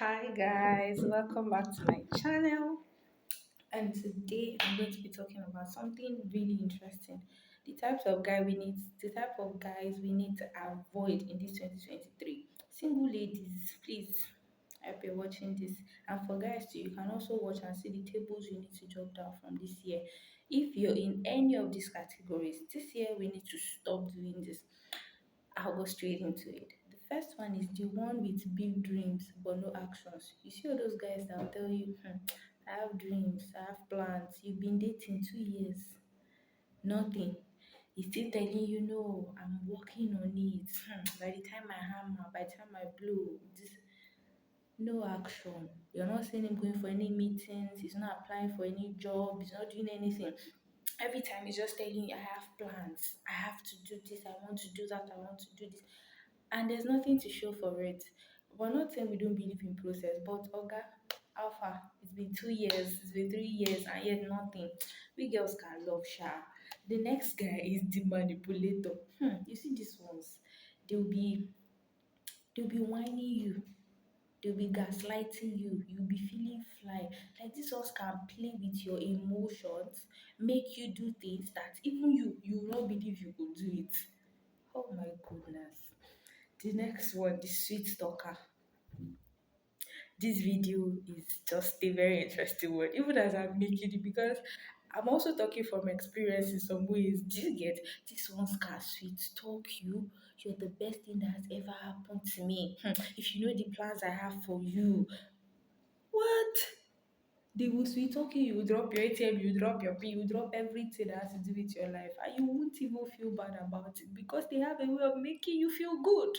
Hi guys, welcome back to my channel. And today I'm going to be talking about something really interesting. The type of guys we need to avoid in this 2023. Single ladies, please. I hope you're watching this. And for guys too, you can also watch and see the tables you need to jot down from this year. If you're in any of these categories, this year we need to stop doing this. I'll go straight into it. The first one is the one with big dreams but no actions. You see all those guys that will tell you, I have dreams, I have plans. You've been dating 2 years, nothing. He's still telling you, no, I'm working on it. By the time I hammer, by the time I blow, this no action. You're not seeing him going for any meetings. He's not applying for any job. He's not doing anything. Every time he's just telling you, I have plans. I have to do this. I want to do that. I want to do this, and there's nothing to show for it. We're not saying we don't believe in process, but Oga, Alpha, it's been 2 years, it's been 3 years, and yet nothing. We girls can love Sha. The next guy is the manipulator. You see these ones, they'll be they'll be whining you, they'll be gaslighting you, you'll be feeling fly. Like these ones can play with your emotions, make you do things that even you will not believe you could do it. Oh my goodness. The next one, the sweet talker. This video is just a very interesting one, even as I'm making it, because I'm also talking from experience in some ways. Do you get this one's can sweet talk you? You're the best thing that has ever happened to me. If you know the plans I have for you, what? They will sweet talk you, you drop your ATM, you drop your pin, you drop everything that has to do with your life, and you won't even feel bad about it because they have a way of making you feel good.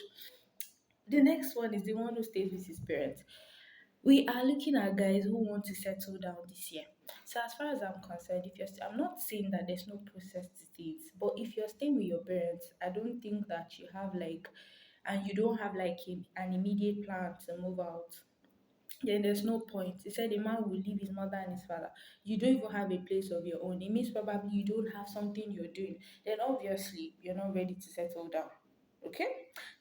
The next one is the one who stays with his parents. We are looking at guys who want to settle down this year. So as far as I'm concerned, if I'm not saying that there's no process to things, but if you're staying with your parents, I don't think that you have like, and you don't have like an immediate plan to move out, then there's no point. He said a man will leave his mother and his father. You don't even have a place of your own. It means probably you don't have something you're doing. Then obviously you're not ready to settle down. Okay?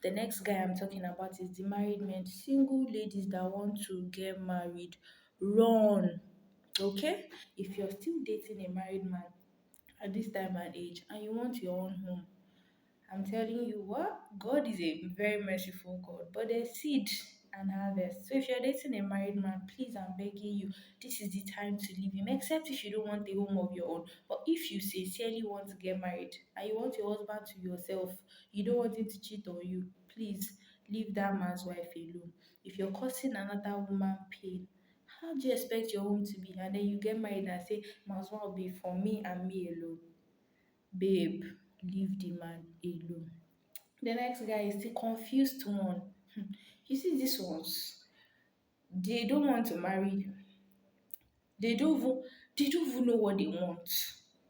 The next guy I'm talking about is the married men, single ladies that want to get married. Run. Okay? If you're still dating a married man at this time and age and you want your own home, I'm telling you what, God is a very merciful God, but there's seed and harvest. So if you're dating a married man, please, I'm begging you, this is the time to leave him, except if you don't want a home of your own. But if you sincerely want to get married and you want your husband to yourself, you don't want him to cheat on you, please leave that man's wife alone. If you're causing another woman pain, how do you expect your home to be? And then you get married and say, must well be for me and me alone. Babe, leave the man alone. The next guy is the confused one. You see, these ones, they don't want to marry. They don't even, they don't even know what they want.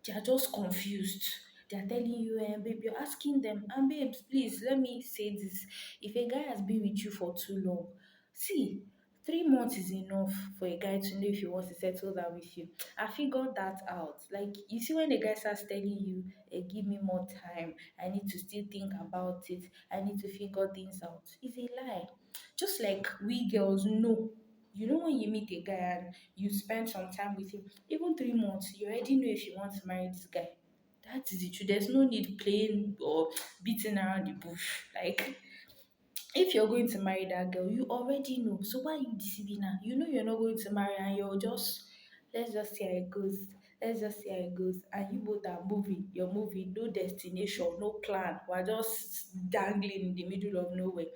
They are just confused. They are telling you, babe, you're asking them, and babes, please let me say this. If a guy has been with you for too long, see, 3 months is enough for a guy to know if he wants to settle down with you. I figured that out. Like, you see, when the guy starts telling you, give me more time, I need to still think about it, I need to figure things out, it's a lie. Just like we girls know, you know, when you meet a guy and you spend some time with him, even 3 months, you already know if you want to marry this guy. That is the truth. There's no need playing or beating around the bush. Like, if you're going to marry that girl, you already know. So why are you deceiving her? You know you're not going to marry her and you're just, let's just see how it goes. Let's just see how it goes. And you both are moving. You're moving. No destination, no plan. We're just dangling in the middle of nowhere.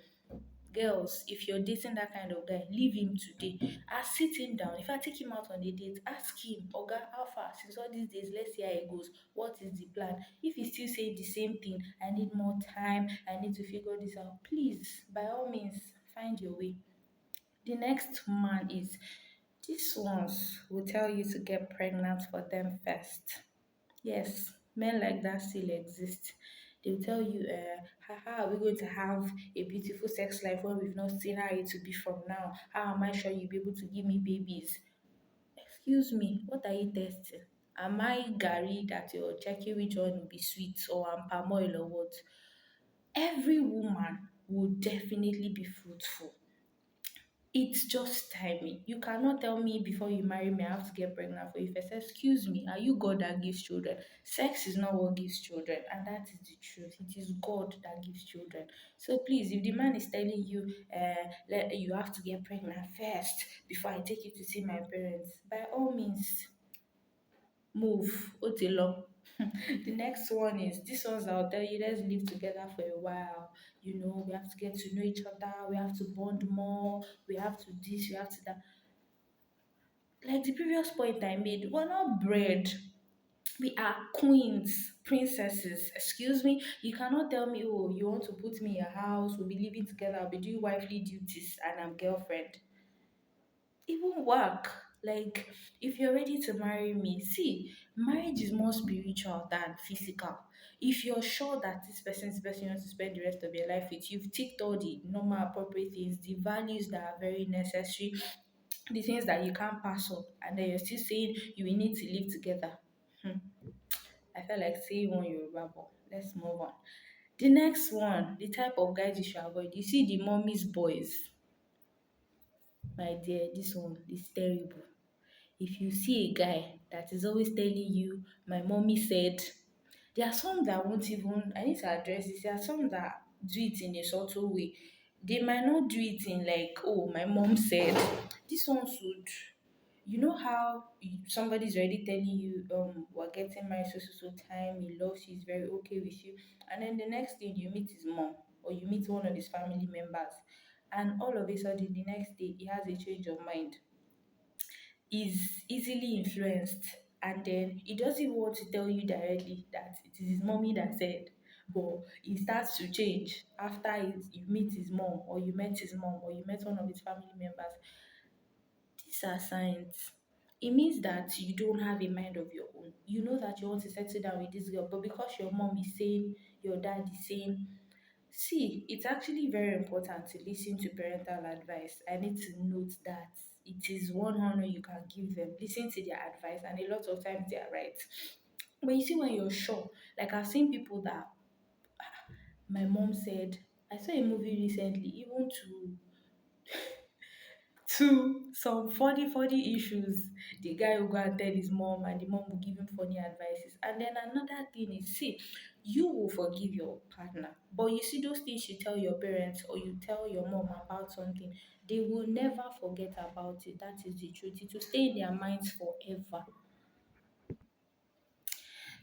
Girls, if you're dating that kind of guy, leave him today. I sit him down. If I take him out on a date, ask him, Oga, how far? Since all these days, let's see how it goes. What is the plan? If he still say the same thing, I need more time, I need to figure this out, please, by all means, find your way. The next man is, these ones will tell you to get pregnant for them first. Yes, men like that still exist. They'll tell you, how are we going to have a beautiful sex life when we've not seen how it will be from now? How am I sure you'll be able to give me babies? Excuse me, what are you testing? Am I Gary that you're checking which one will be sweet, or am palm oil, or what? Every woman will definitely be fruitful. It's just timing. You cannot tell me before you marry me I have to get pregnant for you first. Excuse me, are you God that gives children? Sex is not what gives children, and that is the truth. It is God that gives children. So please, if the man is telling you, you have to get pregnant first before I take you to see my parents, by all means, move. Otelo. The next one is this one's I'll tell you, let's live together for a while. You know, we have to get to know each other, we have to bond more, we have to this, we have to that. Like the previous point I made, we're not bred. We are queens, princesses. Excuse me. You cannot tell me, oh, you want to put me in your house, we'll be living together, I'll be doing wifely duties, and I'm girlfriend. It won't work. Like, if you're ready to marry me, see, marriage is more spiritual than physical. If you're sure that this person is the person you want to spend the rest of your life with, you've ticked all the normal appropriate things, the values that are very necessary, the things that you can't pass up, and then you're still saying you will need to live together. Hmm. I felt like saying one Yoruba, but let's move on. The next one, the type of guys you should avoid. You see the mommy's boys, my dear, this one is terrible. If you see a guy that is always telling you, my mommy said, there are some that won't even, I need to address this. There are some that do it in a subtle way. They might not do it in like, oh, my mom said. This one should, you know how somebody's already telling you, we're getting married so time, he loves you, he's very okay with you. And then the next thing you meet his mom or you meet one of his family members. And all of a sudden, the next day, he has a change of mind, is easily influenced, and then he doesn't even want to tell you directly that it is his mommy that said, but he starts to change after you meet his mom or you met his mom or you met one of his family members. These are signs. It means that you don't have a mind of your own. You know that you want to settle down with this girl, but because your mom is saying, your dad is saying, see, it's actually very important to listen to parental advice. I need to note that it is one honor you can give them. Listen to their advice, and a lot of times they are right. But you see, when you're sure, like I've seen people that my mom said, I saw a movie recently, even to some funny issues, the guy will go and tell his mom and the mom will give him funny advices. And then another thing is, see, you will forgive your partner, but you see those things you tell your parents or you tell your mom about something, they will never forget about it. That is the truth. It will stay in their minds forever.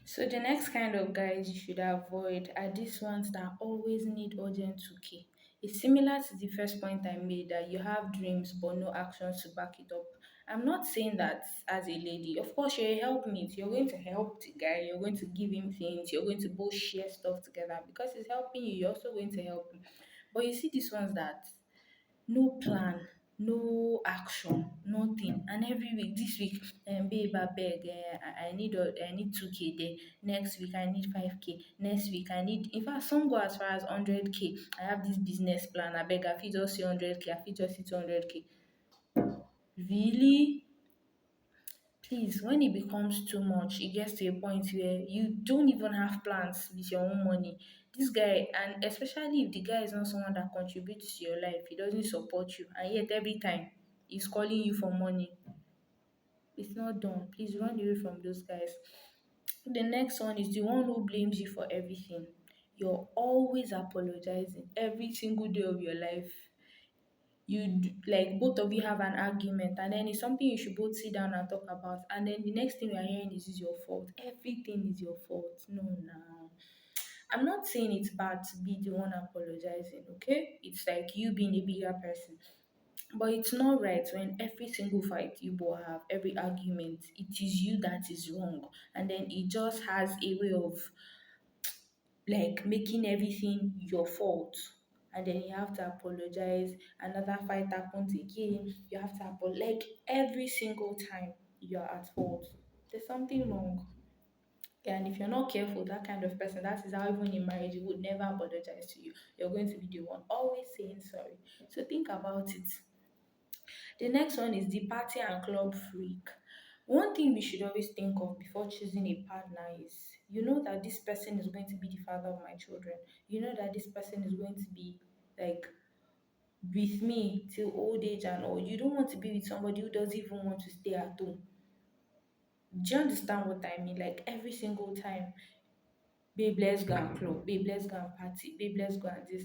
So the next kind of guys you should avoid are these ones that always need urgent 2K. It's similar to the first point I made, that you have dreams but no actions to back it up. I'm not saying that as a lady. Of course, you're a helpmate. You're going to help the guy. You're going to give him things. You're going to both share stuff together because he's helping you. You're also going to help him. But you see these ones that no plan, no action, nothing. And every week, this week, babe, abeg, I need 2K there. Next week, I need 5K. Next week, I need, in fact, some go as far as 100K. I have this business plan. I beg, I fit just see 100K. I fit just see 200K. Really? Please, when it becomes too much, it gets to a point where you don't even have plans with your own money. This guy, and especially if the guy is not someone that contributes to your life, he doesn't support you, and yet every time he's calling you for money, it's not done. Please run away from those guys. The next one is the one who blames you for everything. You're always apologizing every single day of your life. Like both of you have an argument, and then it's something you should both sit down and talk about, and then the next thing we are hearing is your fault. Everything is your fault. No, no. I'm not saying it's bad to be the one apologizing, okay? It's like you being a bigger person. But it's not right when every single fight you both have, every argument, it is you that is wrong. And then it just has a way of like making everything your fault, and then you have to apologize. Another fight happens again, you have to apologize. Like every single time you're at fault, there's something wrong. And if you're not careful, that kind of person, that is how even in marriage you would never apologize to you. You're going to be the one always saying sorry. So think about it. The next one is the party and club freak. One thing we should always think of before choosing a partner is, you know that this person is going to be the father of my children. You know that this person is going to be like with me till old age and all. You don't want to be with somebody who doesn't even want to stay at home. Do you understand what I mean? Like every single time, babe, let's go and club, babe, let's go and party, babe, let's go and this.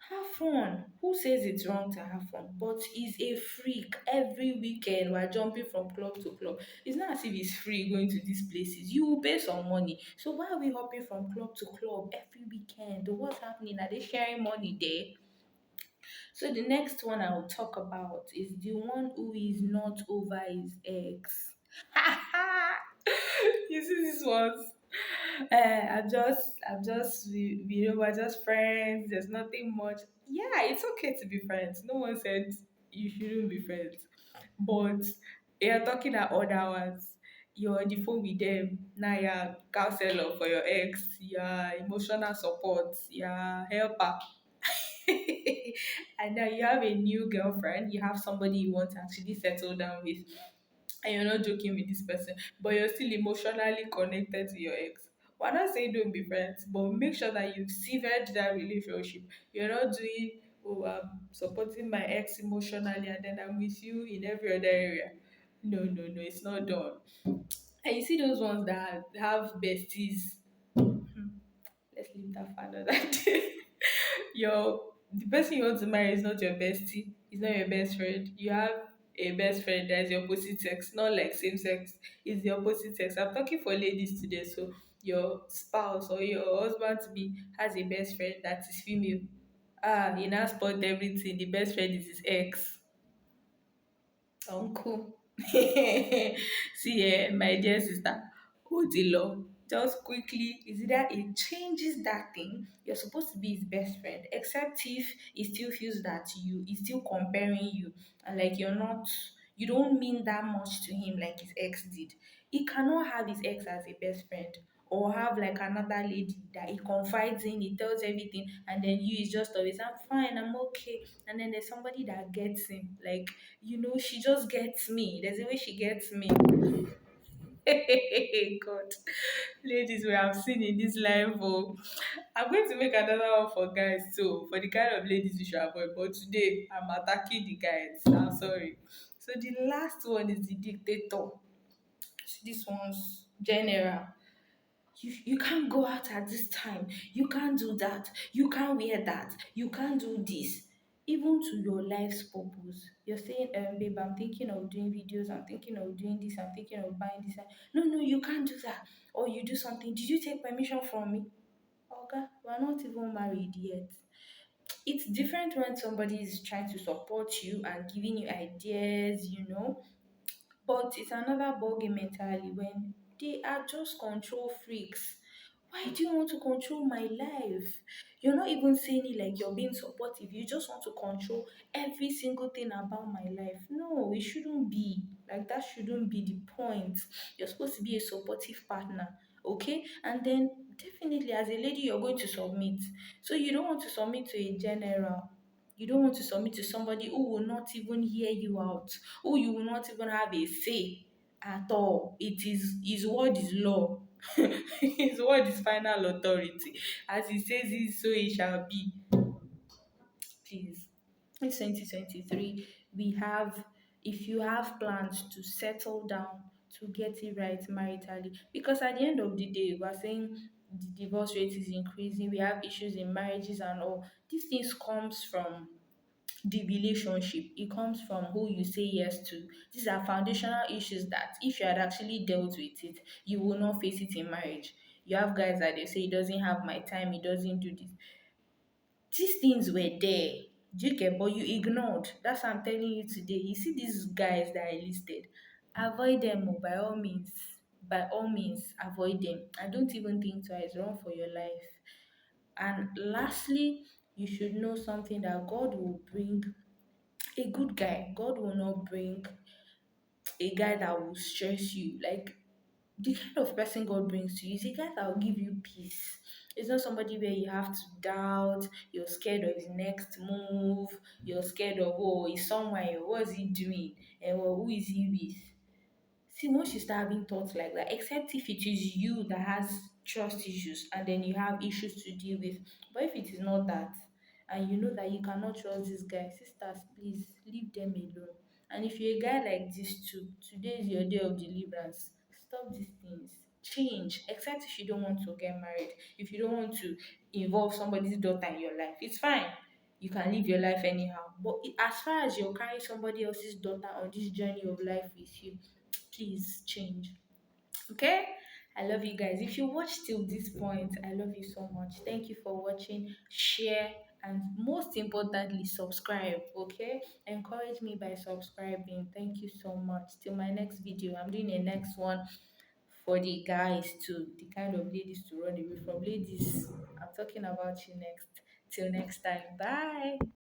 Have fun. Who says it's wrong to have fun? But he's a freak. Every weekend we're jumping from club to club. It's not as if he's free going to these places. You will pay some money. So why are we hopping from club to club every weekend? What's happening? Are they sharing money there? So the next one I will talk about is the one who is not over his ex. You see this ones? We're just friends. There's nothing much. Yeah, it's okay to be friends. No one said you shouldn't be friends. But you're talking at other ones. You're on the phone with them. Now you're counselor for your ex. You're emotional support. You're helper. And now you have a new girlfriend. You have somebody you want to actually settle down with, and you're not joking with this person, but you're still emotionally connected to your ex. We're not saying don't be friends, but make sure that you've severed that relationship. You're not doing, oh, I'm supporting my ex emotionally and then I'm with you in every other area. No, no, no, it's not done. And you see those ones that have besties. Hmm, let's leave that for another day. Your the person you want to marry is not your bestie, it's not your best friend. You have a best friend that is the opposite sex, not like same sex, it's the opposite sex. I'm talking for ladies today. So your spouse or your husband to be has a best friend that is female. Ah, he now spot everything. The best friend is his ex. Uncle. See, my dear sister, hold the law. Just quickly, is either it changes that thing, you're supposed to be his best friend, except if he still feels that you, he's still comparing you, and like you don't mean that much to him like his ex did. He cannot have his ex as a best friend or have like another lady that he confides in, he tells everything, and then you is just always, I'm fine, I'm okay. And then there's somebody that gets him. Like, she just gets me. There's a way she gets me. God, ladies, we have seen in this life. Oh, I'm going to make another one for guys too, for the kind of ladies you should avoid. But today, I'm attacking the guys. I'm sorry. So the last one is the dictator. This one's general. You can't go out at this time. You can't do that. You can't wear that. You can't do this. Even to your life's purpose. You're saying, babe, I'm thinking of doing videos, I'm thinking of doing this, I'm thinking of buying this. No, no, you can't do that. Or you do something. Did you take permission from me? Okay, we're not even married yet. It's different when somebody is trying to support you and giving you ideas. But it's another ballgame entirely when they are just control freaks. Why do you want to control my life? You're not even saying it like you're being supportive. You just want to control every single thing about my life. No, it shouldn't be. Like, that shouldn't be the point. You're supposed to be a supportive partner. Okay? And then, definitely, as a lady, you're going to submit. So, you don't want to submit to a general. You don't want to submit to somebody who will not even hear you out, who you will not even have a say at all. It is his word is law. His word is final authority. As he says it, so it shall be. Please. In 2023, we have, if you have plans to settle down, to get it right maritally, because at the end of the day, we're saying the divorce rate is increasing, we have issues in marriages and all. These things comes from the relationship. It comes from who you say yes to. These are foundational issues that if you had actually dealt with it, you will not face it in marriage. You have guys that they say he doesn't have my time, he doesn't do this. These things were there. Do you get? But you ignored. That's what I'm telling you today. You see these guys that I listed, avoid them, oh, by all means. By all means, avoid them. And don't even think twice. Run for your life. And lastly, you should know something, that God will bring a good guy. God will not bring a guy that will stress you. Like, the kind of person God brings to you is a guy that will give you peace. It's not somebody where you have to doubt, you're scared of his next move, you're scared of, oh, he's somewhere, what is he doing, and well, who is he with? See, once you start having thoughts like that, except if it is you that has trust issues and then you have issues to deal with. But if it is not that, and you know that you cannot trust this guy, sisters, please leave them alone. And if you're a guy like this too, today is your day of deliverance. Stop these things. Change. Except if you don't want to get married, if you don't want to involve somebody's daughter in your life, it's fine. You can live your life anyhow. But as far as you're carrying somebody else's daughter on this journey of life with you, please change. Okay? I love you guys. If you watched till this point, I love you so much. Thank you for watching. Share, and most importantly, subscribe. Okay? Encourage me by subscribing. Thank you so much. Till my next video. I'm doing a next one for the guys too. The kind of ladies to run away from. Ladies, I'm talking about you next. Till next time. Bye.